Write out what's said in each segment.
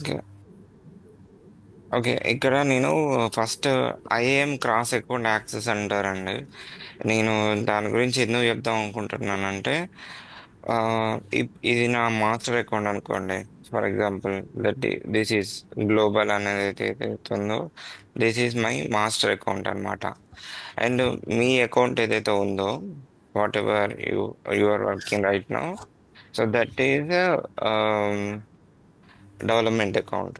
Okay. Okay. ఇక్కడ నేను first IAM cross account access అంటారండి. నేను దాని గురించి ఎందుకు చెప్దాం అనుకుంటున్నానంటే, ఇది నా మాస్టర్ అకౌంట్ అనుకోండి. For example this is global అనేది ఏదైతే ఉందో, this is my master account అనమాట. అండ్ మీ అకౌంట్ ఏదైతే ఉందో, whatever you are working right now, so that is development account.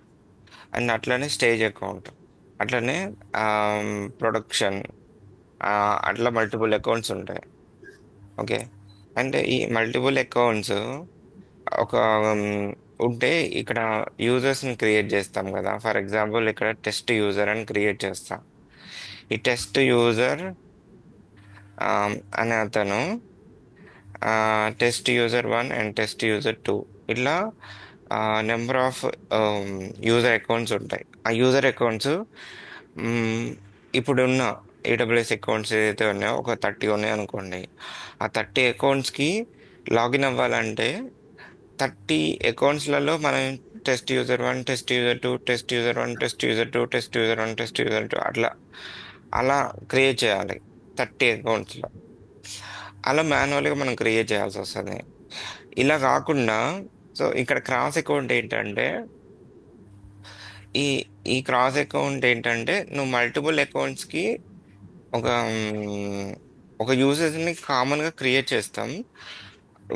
And అట్లనే స్టేజ్ అకౌంట్, అట్లనే ప్రొడక్షన్, అట్లా మల్టిపుల్ అకౌంట్స్ ఉంటాయి. ఓకే. అంటే ఈ మల్టిపుల్ అకౌంట్స్ ఒక ఉమ్, ఉంటే ఇక్కడ యూజర్స్ని క్రియేట్ చేస్తాం కదా. ఫర్ ఎగ్జాంపుల్ ఇక్కడ టెస్ట్ యూజర్ అని క్రియేట్ చేస్తాం. ఈ టెస్ట్ యూజర్ అనే అతను test user 1 and test user 2, ఇట్లా నెంబర్ ఆఫ్ యూజర్ అకౌంట్స్ ఉంటాయి. ఆ యూజర్ అకౌంట్స్ ఇప్పుడున్న ఏడబ్ల్యూఎస్ అకౌంట్స్ ఏదైతే ఉన్నాయో ఒక 30 ఉన్నాయి అనుకోండి. ఆ 30 అకౌంట్స్కి లాగిన్ అవ్వాలంటే 30 అకౌంట్స్లలో మనం test user 1, test user 2, test user 1, test user 2, test user 1, test user 2, అట్లా అలా క్రియేట్ చేయాలి 30 అకౌంట్స్లో. అలా మాన్యువల్గా మనం క్రియేట్ చేయాల్సి వస్తుంది. ఇలా కాకుండా, సో ఇక్కడ క్రాస్ అకౌంట్ ఏంటంటే, ఈ ఈ క్రాస్ అకౌంట్ ఏంటంటే నువ్వు మల్టిపుల్ అకౌంట్స్కి ఒక ఒక యూజర్ని కామన్గా క్రియేట్ చేస్తాం.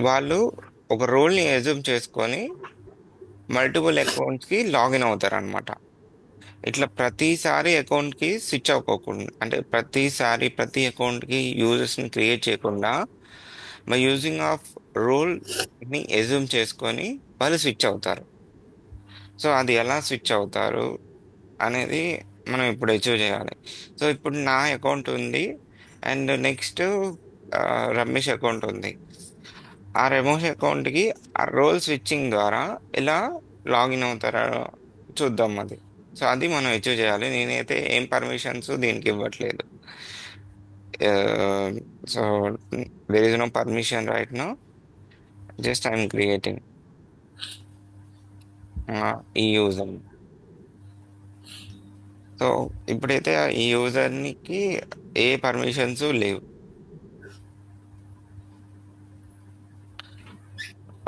వాళ్ళు ఒక రోల్ని ఎజ్యూమ్ చేసుకొని మల్టిపుల్ అకౌంట్స్కి లాగిన్ అవుతారు అనమాట. ఇట్లా ప్రతిసారి అకౌంట్కి స్విచ్ అవ్వకోకుండా, అంటే ప్రతిసారి ప్రతి అకౌంట్కి యూజర్స్ని క్రియేట్ చేయకుండా, బై యూజింగ్ ఆఫ్ రోల్ని ఎజ్యూమ్ చేసుకొని వాళ్ళు స్విచ్ అవుతారు. సో అది ఎలా స్విచ్ అవుతారు అనేది మనం ఇప్పుడు అచీవ్ చేయాలి. సో ఇప్పుడు నా అకౌంట్ ఉంది, అండ్ నెక్స్ట్ రమేష్ అకౌంట్ ఉంది. ఆ రమేష్ అకౌంట్కి ఆ రోల్ స్విచ్చింగ్ ద్వారా ఎలా లాగిన్ అవుతారో చూద్దాం అది. సో అది మనం అచీవ్ చేయాలి. నేనైతే ఏం పర్మిషన్స్ దీనికి ఇవ్వట్లేదు. So there is no permission right now, just I'm creating ఈ యూజర్. సో ఇప్పుడైతే ఈ యూజర్కి ఏ పర్మిషన్స్ లేవు.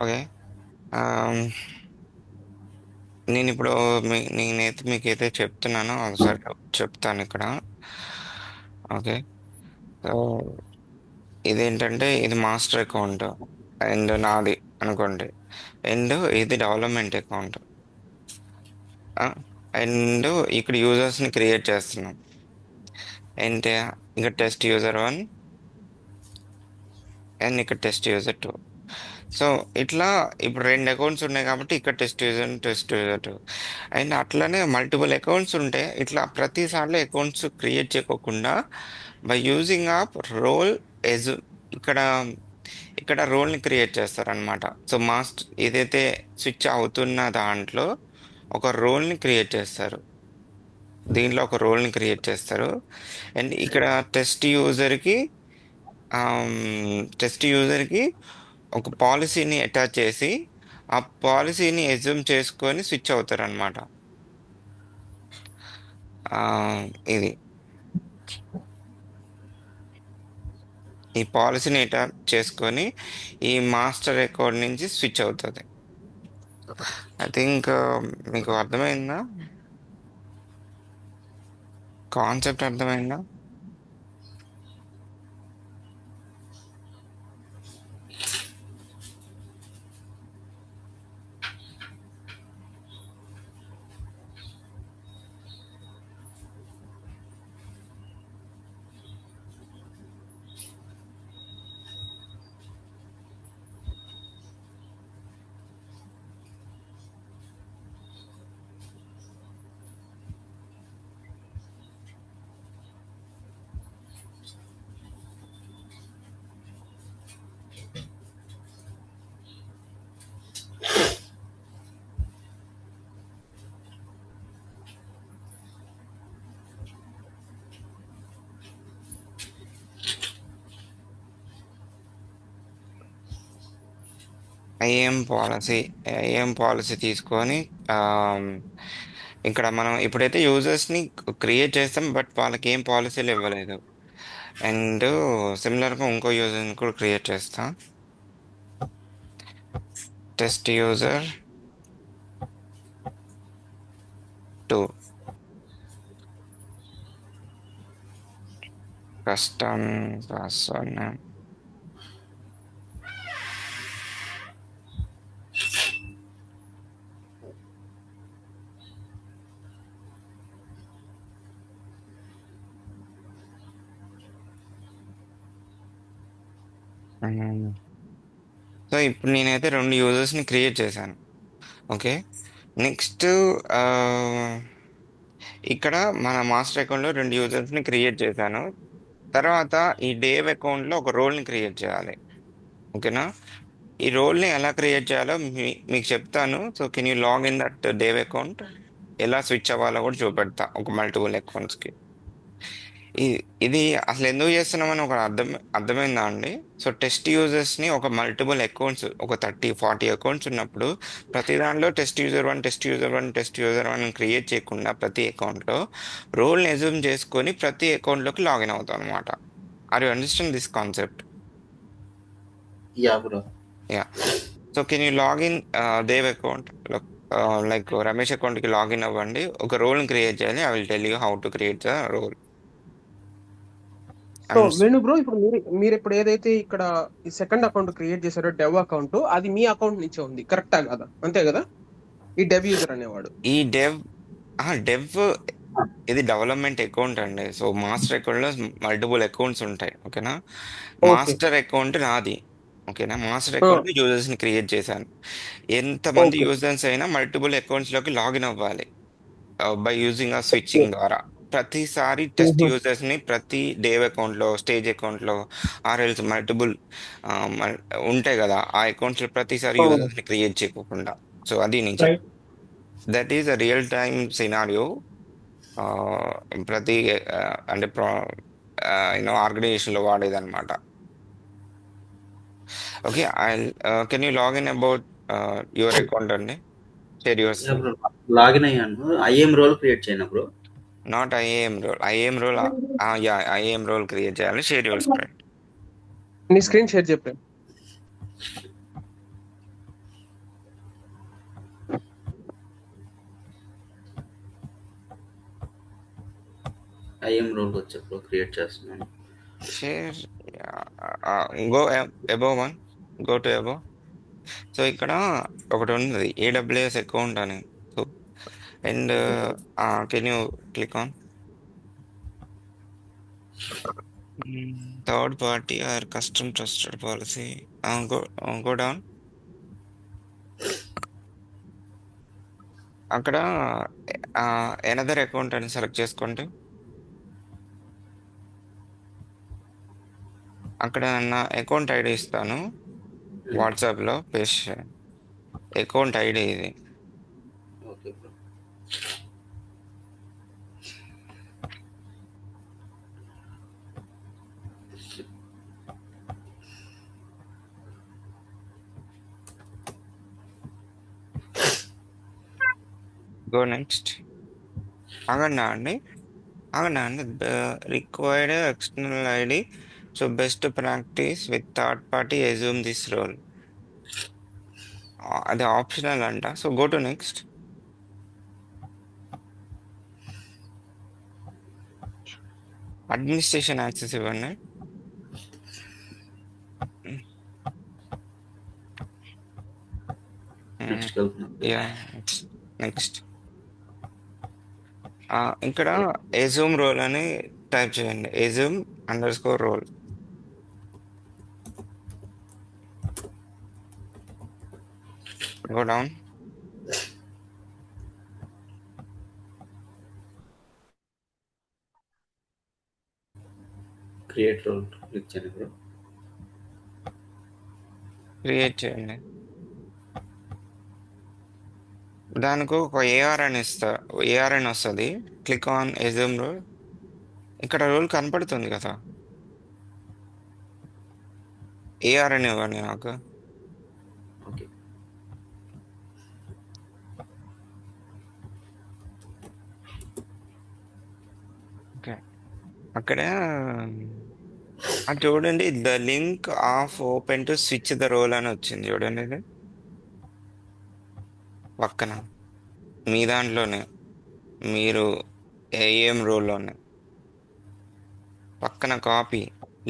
ఓకే. ఆమ్, నేను ఇప్పుడు నేనైతే మీకైతే చెప్తున్నానో ఒకసారి చెప్తాను ఇక్కడ. ఓకే. సో ఇదేంటంటే ఇది మాస్టర్ అకౌంట్ అండ్ నాది అనుకోండి. అండ్ ఇది డెవలప్మెంట్ అకౌంట్. అండ్ ఇక్కడ యూజర్స్ని క్రియేట్ చేస్తున్నాం. అంటే ఇక్కడ టెస్ట్ యూజర్ 1 అండ్ ఇక్కడ టెస్ట్ యూజర్ 2. సో ఇట్లా ఇప్పుడు రెండు అకౌంట్స్ ఉన్నాయి కాబట్టి ఇక్కడ test user, test user 2. And అట్లనే మల్టిపుల్ అకౌంట్స్ ఉంటే ఇట్లా ప్రతిసార్లు అకౌంట్స్ క్రియేట్ చేయకోకుండా బై యూజింగ్ ఆఫ్ రోల్ ఎజ్, ఇక్కడ ఇక్కడ రోల్ని క్రియేట్ చేస్తారనమాట. సో ఏదైతే స్విచ్ అవుతున్న దాంట్లో ఒక రోల్ని క్రియేట్ చేస్తారు. దీంట్లో ఒక రోల్ని క్రియేట్ చేస్తారు. అండ్ ఇక్కడ టెస్ట్ యూజర్కి టెస్ట్ యూజర్కి ఒక పాలసీని అటాచ్ చేసి ఆ పాలసీని ఎజ్యూమ్ చేసుకొని స్విచ్ అవుతారు అనమాట. ఇది ఈ పాలసీని అటాచ్ చేసుకొని ఈ మాస్టర్ అకౌంట్ నుంచి స్విచ్ అవుతుంది. ఐ థింక్ మీకు అర్థమైందా, కాన్సెప్ట్ అర్థమైందా? ఐఏఎం పాలసీ తీసుకొని ఇక్కడ మనం ఇప్పుడైతే యూజర్స్ని క్రియేట్ చేస్తాం, బట్ వాళ్ళకి ఏం పాలసీలు ఇవ్వలేదు. అండ్ సిమిలర్గా ఇంకో యూజర్ని కూడా క్రియేట్ చేస్తా. Test user 2, custom password name. So ఇప్పుడు నేనైతే 2 యూజర్స్ని క్రియేట్ చేశాను. ఓకే, నెక్స్ట్ ఇక్కడ మన మాస్టర్ అకౌంట్లో 2 యూజర్స్ని క్రియేట్ చేశాను. తర్వాత ఈ డేవ్ అకౌంట్లో ఒక రోల్ని క్రియేట్ చేయాలి. ఓకేనా? ఈ రోల్ని ఎలా క్రియేట్ చేయాలో మీకు చెప్తాను. So can you log in that dev account? ఎలా స్విచ్ అవ్వాలో కూడా చూపెడతా ఒక మల్టిపుల్ అకౌంట్స్కి. ఇది అసలు ఎందుకు చేస్తున్నామని ఒక అర్థమైందా అండి? సో టెస్ట్ యూజర్స్ని ఒక మల్టిపుల్ అకౌంట్స్, ఒక 30-40 అకౌంట్స్ ఉన్నప్పుడు ప్రతి దాంట్లో test user 1, test user 1, test user 1 create చేయకుండా ప్రతి అకౌంట్లో రోల్ని అజ్యూమ్ చేసుకొని ప్రతి అకౌంట్లోకి లాగిన్ అవుతాం అనమాట. Are you understand this concept? Yeah bro. Yeah. So can you login dev account? Like Ramesh అకౌంట్కి లాగిన్ అవ్వండి, ఒక రోల్ని క్రియేట్ చేయాలి. I will tell you how to create the role. So Venu bro, ఇప్పుడు మీరు ఇప్పుడు ఏదైతే ఇక్కడ ఈ సెకండ్ అకౌంట్ క్రియేట్ చేశారో డెవ్ అకౌంట్, అది మీ అకౌంట్ నుంచే ఉంది, కరెక్టా కదా? అంతే కదా? ఈ డెవ్ యూజర్ అనేవాడు ఈ డెవ్ ఇది డెవలప్మెంట్ అకౌంట్ అండి. సో మాస్టర్ అకౌంట్లో మల్టిపుల్ అకౌంట్స్ ఉంటాయి. ఓకేనా? ఓకే. మాస్టర్ అకౌంట్ నాది. ఓకేనా? మాస్టర్ అకౌంట్ యూజర్స్ని క్రియేట్ చేశాను. ఎంతమంది ఓకే. యూజర్స్ అయినా మల్టిపుల్ అకౌంట్స్లోకి లాగిన్ అవ్వాలి బై యూజింగ్ ఆ స్విచ్చింగ్ ద్వారా. ప్రతిసారి టెస్ట్ యూజర్స్ ని ప్రతి డేవ్ అకౌంట్ లో, స్టేజ్ అకౌంట్ లో, ఆర్ఎల్స్ మల్టిపుల్ ఉంటాయి కదా, ఆ అకౌంట్స్ లో ప్రతిసారి యూజర్స్ ని క్రియేట్ చేయకుండా. సో అది నేను చెప్ that is a real time scenario. ప్రతి అంటే ఆర్గనైజేషన్ లో వాడేది అనమాట. Okay, I can you login about your account అండి? Share your ya screen. Bro, login అయ్యాను. ఐఎం రోల్ క్రియేట్ చేయను bro. Not IAM role. Ya, IAM role create చేయాలి. Share your screen. నీ స్క్రీన్ షేర్ చెప్పాను. IAM role వచ్చా bro, create చేస్తున్నాను. Share. Go above one, go to above. So ఇక్కడ ఒకటి ఉంది, ఏడబ్ల్యూఎస్ అకౌంట్ అని. So and can you click on third party or custom trusted policy? Go down. అక్కడ another account అని select చేసుకోండి. అక్కడ నా అకౌంట్ ఐడి ఇస్తాను, వాట్సాప్లో పేస్ట్ చేయండి. అకౌంట్ ఐడి ఇది. Okay bro. Go next. ఆగండి అండి. Required external ID. So best practice with third party assume this role. అది ఆప్షనల్ అంట. So go to next. Administration access ఇవ్వండి. నెక్స్ట్ వెళ్తున్నా. Yeah, next. ఇక్కడ అజ్యూమ్ రోల్ అని టైప్ చేయండి. Assume role. Go down. Create role click చేయండి bro. Create చేయండి. దానికి ఒక ఏఆర్ అని వస్తుంది. Click on assume role. ఇక్కడ రోల్ కనపడుతుంది కదా, ఏఆర్ అని ఇవ్వండి నాకు. ఓకే. అక్కడ చూడండి, the link of open to switch the role అని వచ్చింది చూడండి, ఇది పక్కన మీ దాంట్లోనే, మీరు ఏఎం రోల్లోనే పక్కన copy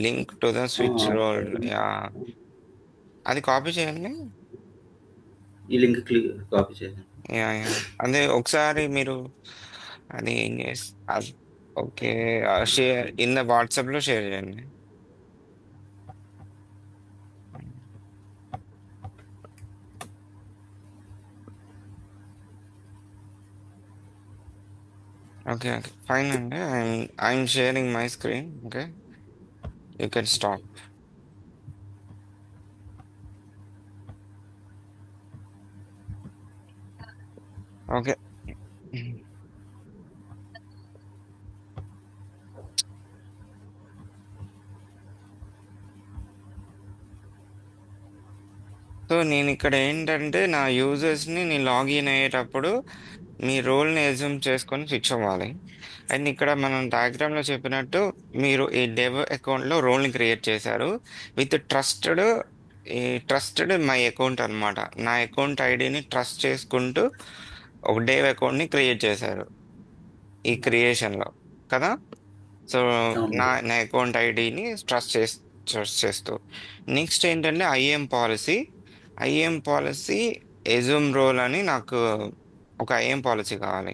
link to the switch role. Yeah, అది కాపీ చేయండి. ఈ లింక్ క్లిక్ కాపీ చేశాను. యా యా, అదే ఒకసారి మీరు అది ఏం చేసి, ఓకే, షేర్ ఇన్ ద వాట్సాప్లో షేర్ చేయండి. ఓకే ఓకే, ఫైన్ అండి. I'm sharing my screen. Okay, you can stop. Okay. So నేను ఇక్కడ ఏంటంటే, నా యూజర్స్ని నేను లాగిన్ అయ్యేటప్పుడు మీ రోల్ని ఎజ్యూమ్ చేసుకొని ఫిక్స్ అవ్వాలి. అండ్ ఇక్కడ మనం డయాగ్రామ్లో చెప్పినట్టు మీరు ఈ డెవ్ అకౌంట్లో రోల్ని క్రియేట్ చేశారు విత్ ట్రస్టెడ్, ఈ ట్రస్టెడ్ మై అకౌంట్ అన్నమాట. నా అకౌంట్ ఐడిని ట్రస్ట్ చేసుకుంటూ ఒక డెవ్ అకౌంట్ని క్రియేట్ చేశారు ఈ క్రియేషన్లో, కదా. సో అవును. నా అకౌంట్ ఐడిని ట్రస్ట్ చేస్తూ నెక్స్ట్ ఏంటంటే ఐఎం పాలసీ ఎజూమ్ రోల్ అని నాకు ఒక ఐఎం పాలసీ కావాలి.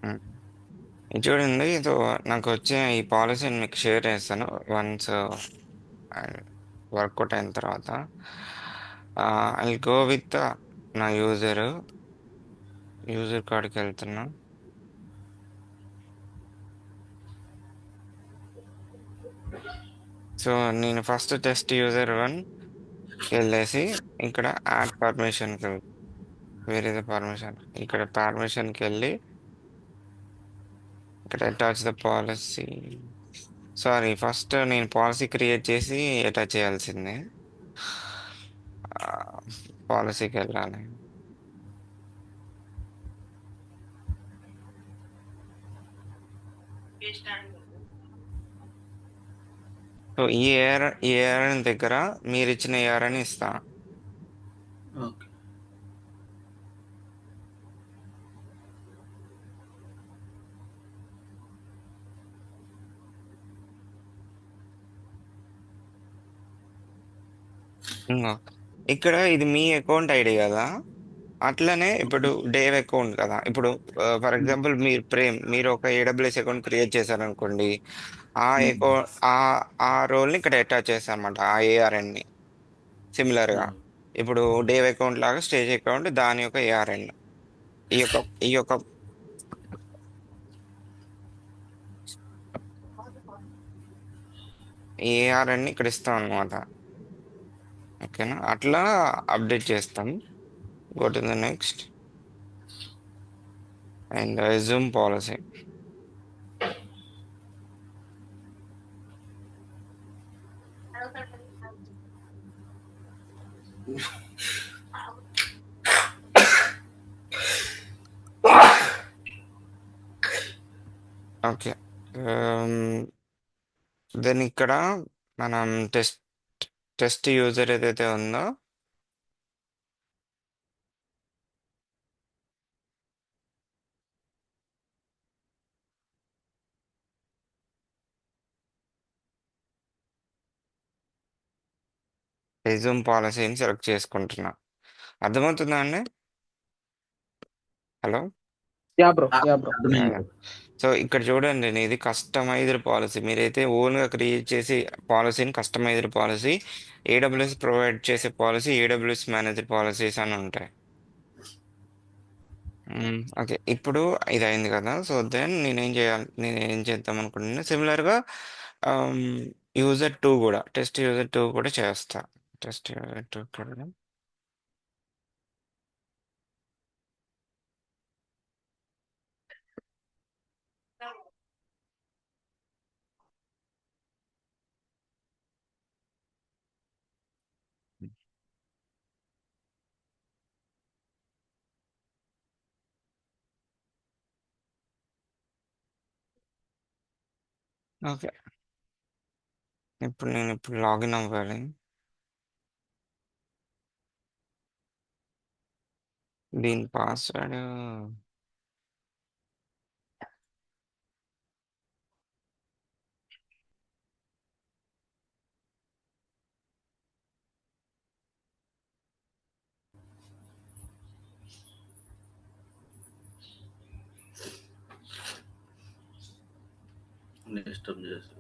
ఉమ్. ఇది చూడండి, ఇది నాకు వచ్చే ఈ పాలసీని మీకు షేర్ చేస్తాను వన్స్ వర్కౌట్ అయిన తర్వాత. ఐ గో విత్ నా యూజర్ కార్డ్కి వెళ్తున్నా. సో నేను ఫస్ట్ టెస్ట్ యూజర్ 1 వెళ్ళేసి ఇక్కడ యాడ్ పర్మిషన్కి, వేరే పర్మిషన్, ఇక్కడ పర్మిషన్కి వెళ్ళి ఇక్కడ attach the policy. Sorry, first నేను పాలసీ క్రియేట్ చేసి అటాచ్ చేయాల్సిందే. పాలసీకి వెళ్ళాలి. సో ఈ ఏఆర్ దగ్గర మీరు ఇచ్చిన ఏఆర్ అని ఇస్తా. ఓకే. ఇంగో, ఇక్కడ ఇది మీ అకౌంట్ ఐడి కదా, అట్లనే ఇప్పుడు డేవ్ అకౌంట్ కదా. ఇప్పుడు ఫర్ ఎగ్జాంపుల్ మీరు ఒక ఏడబ్ల్యూఎస్ అకౌంట్ క్రియేట్ చేశారనుకోండి, ఆ అకౌంట్ ఆ రోల్ని ఇక్కడ అటాచ్ చేస్తాను అనమాట, ఆ ఏఆర్ఎన్ని. సిమిలర్గా ఇప్పుడు డేవ్ అకౌంట్ లాగా స్టేజ్ అకౌంట్ దాని యొక్క ఏఆర్ఎన్, ఈ యొక్క ఈ యొక్క ఏఆర్ఎన్ ఇక్కడ ఇస్తాం అనమాట. ఓకేనా, అట్లా అప్డేట్ చేస్తాం. Go to the next and resume policy. Okay, then ఇక్కడ మనం టెస్ట్ యూజర్ ఏదైతే ఉందో రెజ్యూమ్ పాలసీని సెలెక్ట్ చేసుకుంటున్నా. అర్థమవుతుందా అండి? Hello. Yeah bro, yeah bro. అర్థమైంది. సో ఇక్కడ చూడండి, ఇది కస్టమైజ్డ్ పాలసీ. మీరైతే ఓన్గా క్రియేట్ చేసి పాలసీని కస్టమైజ్డ్ పాలసీ, ఏడబ్ల్యూఎస్ ప్రొవైడ్ చేసే పాలసీ, ఏడబ్ల్యూఎస్ మేనేజర్ పాలసీస్ అని ఉంటాయి. ఓకే, ఇప్పుడు ఇది అయింది కదా. సో దెన్ నేను ఏం చేద్దాం అనుకుంటున్నా, సిమిలర్గా టెస్ట్ యూజర్ 2 కూడా చేస్తా. టెస్ట్ యూజర్ 2 కూడా ఓకే. ఇప్పుడు లాగిన్ అవ్వాలి. దీని పాస్వర్డ్ డిస్టర్బ్ చేసి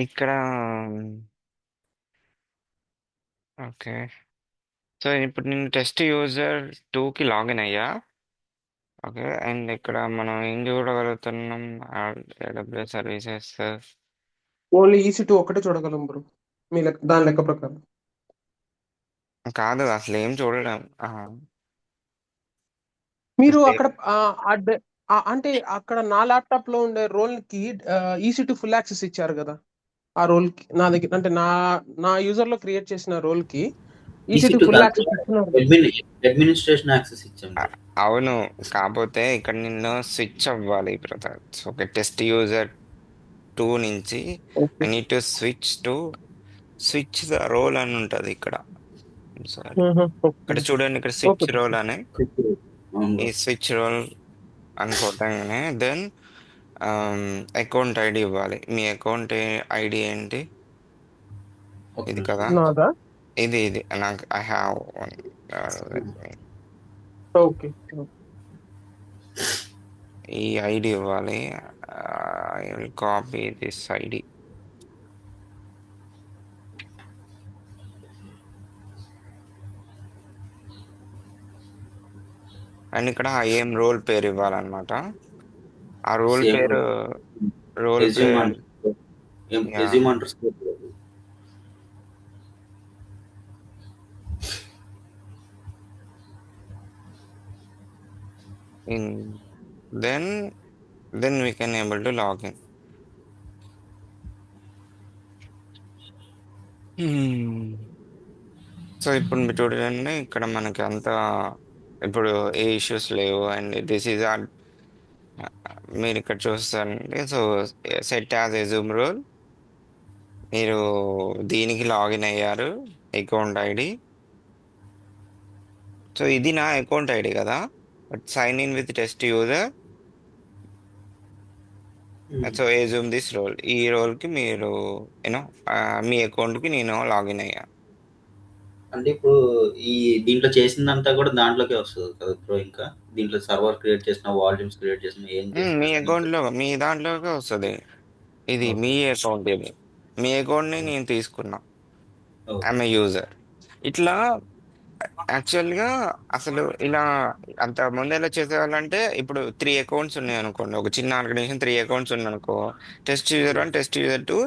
ఇక్కడ. ఓకే. సో ఇప్పుడు నేను టెస్ట్ యూజర్ 2కి లాగిన్ అయ్యా. ఓకే. అండ్ ఇక్కడ మనం ఏం చూడగలుగుతున్నాం? AWS services. ఓన్లీ EC2 ఒక్కటే చూడగలం బ్రో, మీ లెక్క దాని లెక్క ప్రకారం. కాదు, అసలు ఏం చూడలేం. మీరు సేమ్. అక్కడ అంటే అక్కడ నా ల్యాప్టాప్ లో ఉండే రోల్ కి EC2 ఫుల్ యాక్సెస్ ఇచ్చారు కదా. ఆ రోల్ కి నా దగ్గర అంటే నా యూజర్ లో క్రియేట్ చేసిన రోల్ కి EC2 EC2 ఫుల్ కాదు, యాక్సెస్ ఇస్తున్నారు. అడ్మినిస్ట్రేషన్ యాక్సెస్ ఇచ్చాం బ్రో. అవును. కాకపోతే ఇక్కడ నిన్ను స్విచ్ అవ్వాలి బ్రదర్. ఓకే. టెస్ట్ యూజర్ 2 నుంచి okay. I need to switch the role అని ఉంటది ఇక్కడ. సారీ. ఓకే. ఇక్కడ చూడండి, ఇక్కడ ఓకే స్విచ్ బ్రో. రోల్ అని. అవును ఈ బ్రో. స్విచ్ రోల్ అని కొట్టగానే దెన్ అకౌంట్ ఐడి ఇవ్వాలి. మీ అకౌంట్ ఐడి ఏంటి? ఒక ఇది నిమిషం. కదా. నాదా. ఇది నాకు ఐ హ్యావ్ వన్. ఓకే. ఈ ఐడి ఇవ్వాలి. I will copy this ID. And ఇక్కడ ఐఎం రోల్ పేరు ఇవ్వాలన్నమాట. ఆ రోల్ సేమ్ పేరు రోల్ రెజ్యూమ్ పేరు అంటారు, యా. రెజ్యూమ్ అంటారు. In then then we can able to login. So ఇప్పుడు మీరు చూడండి, ఇక్కడ మనకి అంత ఇప్పుడు ఏ ఇష్యూస్ లేవు. అండ్ దిస్ ఈజ్ ఆర్ మీరు ఇక్కడ చూస్తారండి. So set as assume role, మీరు దీనికి లాగిన్ అయ్యారు. Account ID. సో ఇది నా అకౌంట్ ఐడి కదా. But sign in with test user. So assume this role. ఈ రోల్కి మీరు యూనో మీ అకౌంట్కి నేను లాగిన్ అయ్యా. అంటే ఇప్పుడు ఈ దీంట్లో చేసిందంతా కూడా దాంట్లోకే వస్తుంది కదా బ్రో. ఇంకా దీంట్లో సర్వర్ క్రియేట్ చేసిన, వాల్యూమ్స్ క్రియేట్ చేసిన, ఏం మీ చేసినా దీంట్లో. అకౌంట్లో మీ దాంట్లోకి వస్తుంది. ఇది ఓకే. మీ అకౌంట్. ఇది మీ అకౌంట్ని నేను తీసుకున్నా. ఓకే. I'm a user. ఇట్లా యాక్చువల్గా అసలు ఇలా అంత ముందు ఎలా చేసేవాళ్ళంటే, ఇప్పుడు 3 అకౌంట్స్ ఉన్నాయి అనుకోండి. ఒక చిన్న ఆర్గనైజేషన్ 3 అకౌంట్స్ ఉన్నాయి అనుకో. Test user 1, test user 2.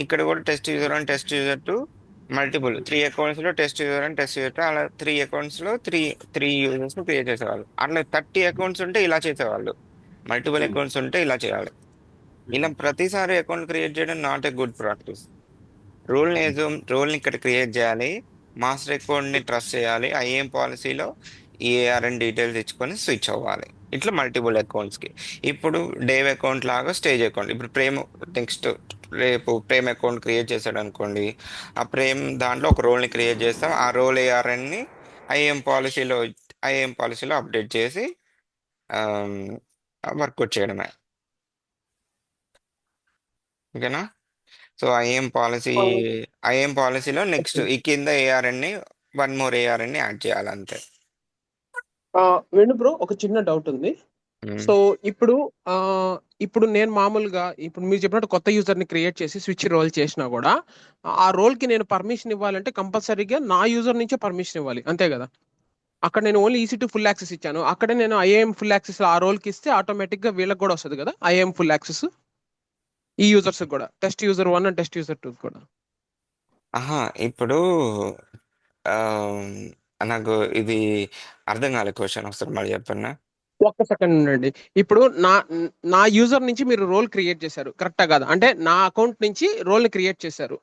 ఇక్కడ కూడా test user 1, test user 2. Multiple 3 accounts లో టెస్ట్ యూజర్ 1, టెస్ట్ యూజర్ 2. అలా 3 అకౌంట్స్ లో త్రీ యూజర్స్ క్రియేట్ చేసేవాళ్ళు. అట్లా 30 అకౌంట్స్ ఉంటే ఇలా చేసేవాళ్ళు. మల్టిపుల్ అకౌంట్స్ ఉంటే ఇలా చేయాలి. ఇలా ప్రతిసారి అకౌంట్ క్రియేట్ చేయడం నాట్ ఏ గుడ్ ప్రాక్టీస్. రోల్ని ఇక్కడ క్రియేట్ చేయాలి. మాస్టర్ అకౌంట్ని ట్రస్ట్ చేయాలి. ఐఏఎం పాలసీలో ఈఏఆర్ఎన్ డీటెయిల్స్ ఇచ్చుకొని స్విచ్ అవ్వాలి. ఇట్లా మల్టిపుల్ అకౌంట్స్కి. ఇప్పుడు డేవ్ అకౌంట్ లాగా స్టేజ్ అకౌంట్. ఇప్పుడు నెక్స్ట్ రేపు ప్రేమ్ అకౌంట్ క్రియేట్ చేశాడు అనుకోండి. ఆ ప్రేమ్ దాంట్లో ఒక రోల్ని క్రియేట్ చేస్తాం. ఆ రోల్ ఏఆర్ఎన్ని ఐఏఎం పాలసీలో ఐఏఎం పాలసీలో అప్డేట్ చేసి వర్కౌట్ చేయడమే. ఓకేనా. సో ఐఎం పాలసీలో నెక్స్ట్ ఈ కింద ఏఆర్ఎన్ని 1 మోర్ ఏఆర్ఎన్ని యాడ్ చేయాలి అంతే. వేణు బ్రో, ఒక చిన్న డౌట్ ఉంది. ఉమ్, సో ఇప్పుడు ఆ, ఇప్పుడు నేను మామూలుగా ఇప్పుడు మీరు చెప్పినట్టు కొత్త యూజర్ ని క్రియేట్ చేసి స్విచ్ రోల్ చేసినా కూడా ఆ రోల్ కి నేను పర్మిషన్ ఇవ్వాలంటే కంపల్సరీగా నా యూజర్ నుంచే పర్మిషన్ ఇవ్వాలి అంతే కదా. అక్కడ నేను ఓన్లీ ఈసీ ఫుల్ యాక్సెస్ ఇచ్చాను, అక్కడే నేను ఐఏఎం ఫుల్ యాక్సెస్ ఆ రోల్ కి ఇస్తే ఆటోమేటిక్ గా వీళ్ళకి కూడా వస్తుంది కదా ఐఏఎం ఫుల్ యాక్సెస్, ఈ యూజర్స్ కూడా test user 1 and test user 2 కూడా. ఆహా ఇప్పుడు ఆ, నాకు ఇది అర్థం కాలే క్వశ్చన్ ఒకసారి మళ్ళీ చెప్పన్నా. ఒక్క సెకండ్ ఉండండి. ఇప్పుడు నా నా యూజర్ నుంచి మీరు రోల్ క్రియేట్ చేశారు కరెక్టా కాదా, అంటే నా అకౌంట్ నుంచి రోల్ ని క్రియేట్ చేశారు,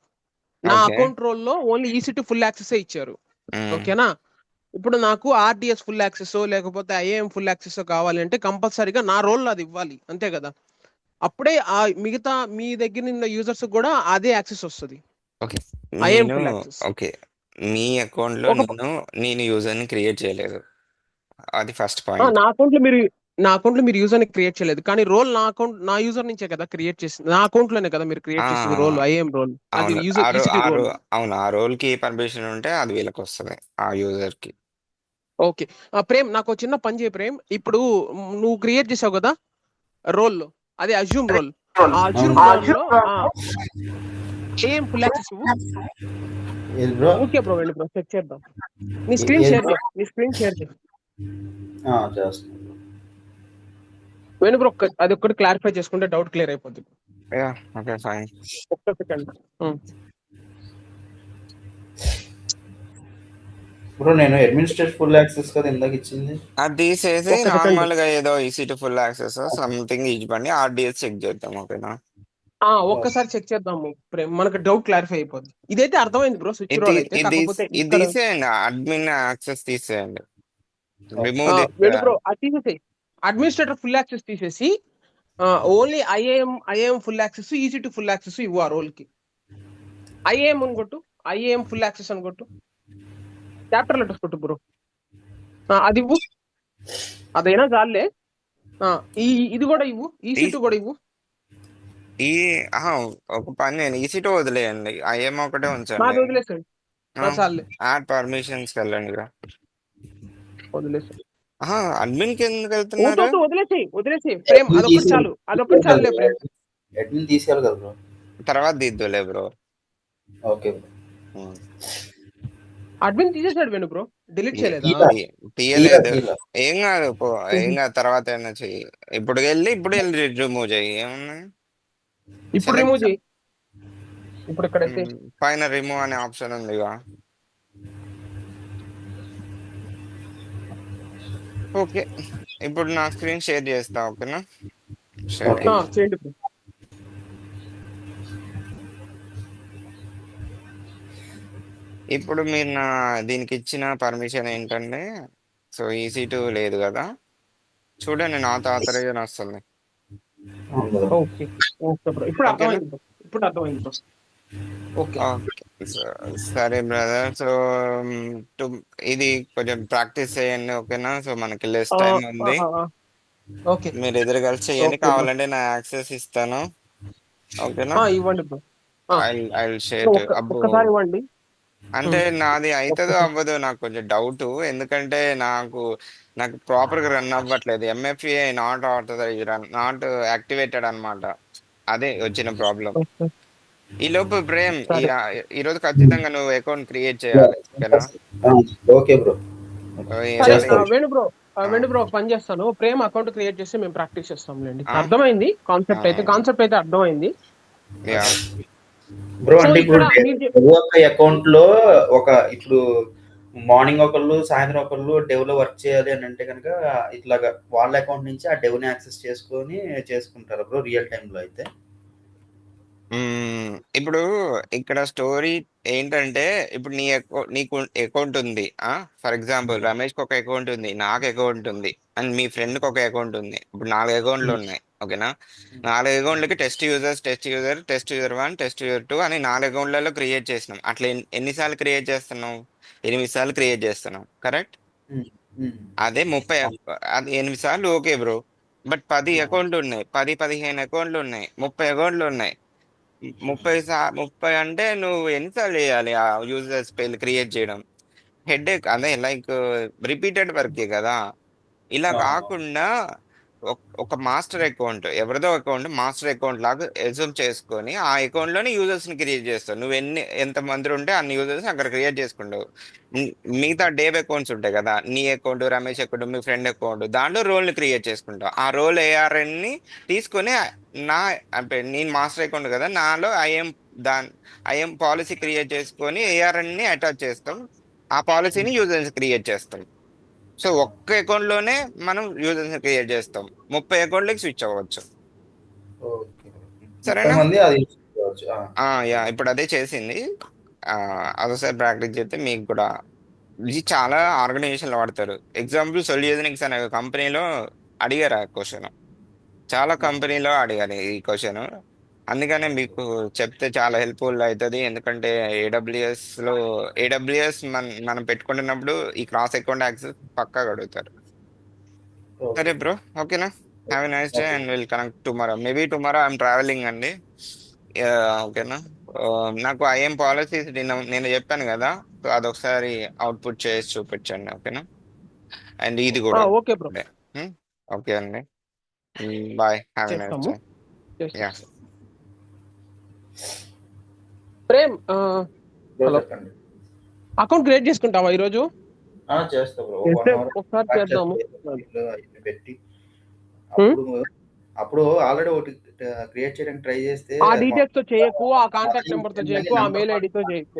నా ఓకే. అకౌంట్ రోల్లో ఓన్లీ ఈసీ ఫుల్ యాక్సెస్ ఇచ్చారు. ఉమ్, ఓకేనా. ఇప్పుడు నాకు ఆర్డిఎస్ ఫుల్ యాక్సెస్ లేకపోతే ఐఏఎం ఫుల్ యాక్సెస్ కావాలి అంటే కంపల్సరీగా నా రోల్ అది ఇవ్వాలి అంతే కదా. అప్పుడే ఆ మిగతా మీ దగ్గర ఉన్న యూజర్స్ కూడా అదే యాక్సెస్ వస్తుంది, ఓకే. ఐఏఎం నేను ఫుల్ యాక్సెస్. ఓకే, మీ అకౌంట్లో ఒక నేను యూజర్ని క్రియేట్ చేయలేదు, అది ఫస్ట్ పాయింట్. నా అకౌంట్ లో మీరు యూజర్ ని క్రియేట్ చేయలేదు, కానీ రోల్ నా అకౌంట్ నా యూజర్ నుంచే కదా క్రియేట్ చేసింది, నా అకౌంట్ లోనే కదా మీరు ఆ, క్రియేట్ చేసింది రోల్ ఐఏఎం రోల్, అది అవును. User ECT role. అవును, ఆ రోల్కి పర్మిషన్ ఉంటే అది వీళ్ళకి వస్తుంది, ఆ యూజర్కి. ఓకే. ప్రేమ్ నాకు ఒక చిన్న పని చేయి ప్రేమ్. ఇప్పుడు నువ్వు క్రియేట్ చేసావు కదా రోల్, అదే అజ్యూమ్ రోల్. ఆ అజ్యూమ్ రోల్ లో ఏం ఫుల్ యాక్సెస్ ఇవ్వు. ఏది బ్రో? ఓకే బ్రో, వెళ్ళి బ్రో చెక్ చేద్దాం. నీ ఏ- స్క్రీన్ ఏది షేర్ బ్రో? చేయి, నీ స్క్రీన్ షేర్ చేయి. చేస్తాను. వెను బ్రో అది ఒక్కటి క్లారిఫై చేసుకుంటే డౌట్ క్లియర్ అయిపోద్ది. Yeah, okay, fine. ఒక్క సెకండ్. బ్రో నేను అడ్మినిస్ట్రేటివ్ ఫుల్ యాక్సెస్ కదా ఇందాక ఇచ్చింది. అది తీసేసి ఒక్క సెకండ్. నార్మల్ గా ఏదో ఈసీ ఫుల్ యాక్సెస్ సంథింగ్ ఇవ్వండి, ఆర్డిఎస్ చెక్ చేద్దాం, ఓకేనా. ఒక్కసారి చెక్ చేద్దాము ప్రేమ్, మనకు డౌట్ క్లారిఫై అయిపోద్ది. ఇదైతే అర్థమైంది బ్రో స్విచ్ రోల్ అయితే, కాకపోతే ఇది ఇక్కడ తీసేయండి, అడ్మిన్ యాక్సెస్ తీసేయండి, రిమూవ్ దిస్. వెను బ్రో అది తీసేసి అడ్మినిస్ట్రేటర్ ఫుల్ యాక్సెస్ తీసేసి only IAM full access easy to full access ఇవ్వు ఆ రోల్ కి. ఐఏఎం అని కొట్టు, ఐఏఎం ఫుల్ యాక్సెస్ అని కొట్టు, క్యాపిటల్ లెటర్స్ కొట్టు బ్రో. అది ఇవ్వు, అదైనా చాలే. ఈ ఇది కూడా ఇవ్వు, ఈసీ టూ కూడా ఇవ్వు. ఈ ఆహా, ఒక పని నేను ఈసీ2 వదిలేయండి, ఐఎం ఒకటే ఉంచండి. నాది వదిలేసాడు, చాలే యాడ్ పర్మిషన్స్ వెళ్ళండి ఇక. వదిలేసాడు. ఆహా, అడ్మిన్ కి ఎందుకు వెళ్తున్నారు? వదిలేసేయి ప్రేమ్, అడ్మిన్ అదొక్కటి చాలు, అదొక్కటి చాలులే ప్రేమ్. అడ్మిన్ తీసేయాలి కదా బ్రో. తర్వాత దిద్దులే బ్రో. Okay bro. అడ్మిన్ తీసేసాడు వెను బ్రో, డిలీట్ చేయలేదా? తీయలేదు, ఏం కాదు ఏం కాదు, తర్వాత అయినా చెయ్యి. ఇప్పుడు వెళ్ళి రిమూవ్ చెయ్యి, ఏమన్నా ఇప్పుడు రిమూవ్ చేయి, ఇప్పుడు ఇక్కడైతే పైన రిమూవ్ అనే ఆప్షన్ ఉంది ఇక. ఓకే, ఇప్పుడు నా స్క్రీన్ షేర్ చేస్తా, ఓకేనా. Share okay. చేయండి bro. ఇప్పుడు మీరు దీనికి ఇచ్చిన పర్మిషన్ ఏంటంటే, సో ఈసీ2 లేదు కదా, చూడండి నాట్ ఆథరైజేషన్ వస్తుంది. అవును కదా. ఓకే ఓకే బ్రో, ఇప్పుడు అర్థమైంది బ్రో, ఇప్పుడు అర్థమైంది బ్రో. ఓకే ఓకే, సరే బ్రదర్. సో ఇది కొంచెం ప్రాక్టీస్ చేయండి, ఓకేనా. సో మనకి లెస్ టైం ఉంది, ఓకే మీరు ఎదురు కలిసి చేయండి, ఓకే బ్రో. కావాలంటే నా యాక్సెస్ ఇస్తాను, ఓకేనా. ఇవ్వండి బ్రో. I share. అబ్బో, ఒక్కసారి ఇవ్వండి. అంటే నాది అవుతుందో ఒక్కసారి. అవ్వదో నాకు కొంచెం డౌట్, ఎందుకంటే నాకు ప్రాపర్ గా రన్ అవ్వట్లేదు, MFA not authorize, not activated అన్నమాట, అదే వచ్చిన ప్రాబ్లం. ఓకే. ఈ లోపు ప్రేమ్, సరే. ఈరోజు ఖచ్చితంగా నువ్వు అకౌంట్ క్రియేట్ చేయాలి, ఓకేనా. Okay bro. సరే చేస్తాను. వేణు బ్రో ఒక పని చేస్తాను, ప్రేమ్ అకౌంట్ క్రియేట్ చేసి మేము ప్రాక్టీస్ చేస్తాంలేండి. ఆ, అర్థమైంది కాన్సెప్ట్ అయితే అర్థమైంది. యా. బ్రో సో అంటే ఇప్పుడు ఇక్కడ మీరు ఒక అకౌంట్ లో ఇప్పుడు మార్నింగ్ ఒకళ్ళు సాయంత్రం ఒకళ్ళు డెవ్ లో వర్క్ చేయాలి అని అంటే కనుక ఇట్లాగా వాళ్ళ అకౌంట్ నుంచి ఆ డెవ్ ని యాక్సెస్ చేసుకొని చేసుకుంటారు బ్రో రియల్ టైమ్ లో అయితే. ఇప్పుడు ఇక్కడ స్టోరీ ఏంటంటే, ఇప్పుడు నీకు అకౌంట్ ఉంది, ఫర్ ఎగ్జాంపుల్ రమేష్కి ఒక అకౌంట్ ఉంది, నాకు అకౌంట్ ఉంది, అండ్ మీ ఫ్రెండ్కి ఒక అకౌంట్ ఉంది, ఇప్పుడు 4 అకౌంట్లు ఉన్నాయి, ఓకేనా. 4 అకౌంట్లకి test user, test user 1, test user 2 అని 4 అకౌంట్లలో క్రియేట్ చేసినాం. అట్లా ఎన్నిసార్లు క్రియేట్ చేస్తున్నాం? 8 సార్లు క్రియేట్ చేస్తున్నాం, కరెక్ట్. ఉమ్, ఉమ్. అదే 30, అది 8 సార్లు ఓకే బ్రో. బట్ 10 అకౌంట్లు ఉన్నాయి, 15 అకౌంట్లు ఉన్నాయి, 30 అకౌంట్లు ఉన్నాయి. 30 అంటే నువ్వు ఎన్నిసార్లు చేయాలి ఆ యూజర్ స్పెల్ క్రియేట్ చేయడం? హెడేక్, అదే లైక్ రిపీటెడ్ వర్కే కదా. ఇలా ఆ, కాకుండా ఒక మాస్టర్ అకౌంట్, ఎవరిదో అకౌంట్ మాస్టర్ అకౌంట్ లాగా ఎజ్యూమ్ చేసుకొని ఆ అకౌంట్ లోనే యూజర్స్ ని క్రియేట్ చేస్తావు. నువ్వు ఎంత మంది ఉంటే అన్ని యూజర్స్ అక్కడ క్రియేట్ చేసుకుంటావు. మిగతా డేవ్ అకౌంట్స్ ఉంటాయి కదా, నీ అకౌంట్, రమేష్ అకౌంట్, మీ ఫ్రెండ్ అకౌంట్, దాంట్లో రోల్ ని క్రియేట్ చేసుకుంటావు. ఆ రోల్ ఏఆర్ఎన్ ని తీసుకొని నా అంటే నేను మాస్టర్ అకౌంట్ కదా, నాలో ఐఎం పాలసీ క్రియేట్ చేసుకొని ఏఆర్ఎన్ ని అటాచ్ చేస్తాం. ఆ పాలసీని యూజర్స్ క్రియేట్ చేస్తాం. సో ఒక్క అకౌంట్ లోనే మనం యూజర్స్ క్రియేట్ చేస్తాం, 30 అకౌంట్లకి స్విచ్ అవ్వచ్చు. ఓకే. 30 సరేనా? మంది అది యూజ్ చేసుకోవచ్చు. యా, ఇప్పుడు అదే చేసింది. అదొకసారి ప్రాక్టీస్ చేస్తే మీకు కూడా. ఇది చాలా ఆర్గనైజేషన్లు వాడతారు. ఎగ్జాంపుల్ సొల్యూజనిక్స్ అనే కంపెనీలో అడిగారు ఆ క్వశ్చన్. చాలా కంపెనీలో అడిగారు ఈ క్వశ్చన్. అందుకనే మీకు చెప్తే చాలా హెల్ప్ఫుల్ అవుతుంది. ఎందుకంటే ఏడబ్ల్యూఎస్ మనం పెట్టుకుంటున్నప్పుడు ఈ క్రాస్ అకౌంట్ యాక్సెస్ పక్కా అడుగుతారు. ఓకే. సరే బ్రో, ఓకేనా? Have a nice day okay. And will connect tomorrow. Maybe tomorrow I'm travelling అండి. ఓకేనా? నాకు ఐఎం పాలసీస్ నేను చెప్పాను కదా, సో అదొకసారి అవుట్పుట్ చేసి చూపించండి. ఓకేనా? అండ్ ఇది కూడా. ఓకే బ్రో, ఓకే అండి. బాయ్, హ్యావ్ ఎ నైస్ చేస్తాము. Day. Yeah. Prem, bro hello, చెప్పండి. అకౌంట్ క్రియేట్ చేసుకుంటావా ఈరోజు? చేస్తా బ్రో. చేస్తే 1 అవర్ ఒకసారి చేద్దాము. అవన్నీ పెట్టి హ్మ్? అప్పుడు అప్పుడు ఆల్రెడీ ఒకటి క్రియేట్ చేయడానికి ట్రై చేస్తే ఆ అది డీటెయిల్స్ తో చేయకు, ఆ కాంటాక్ట్ నెంబర్ తో చేయకు, ఆ నంబర్ మెయిల్ ఐడితో చేయకు.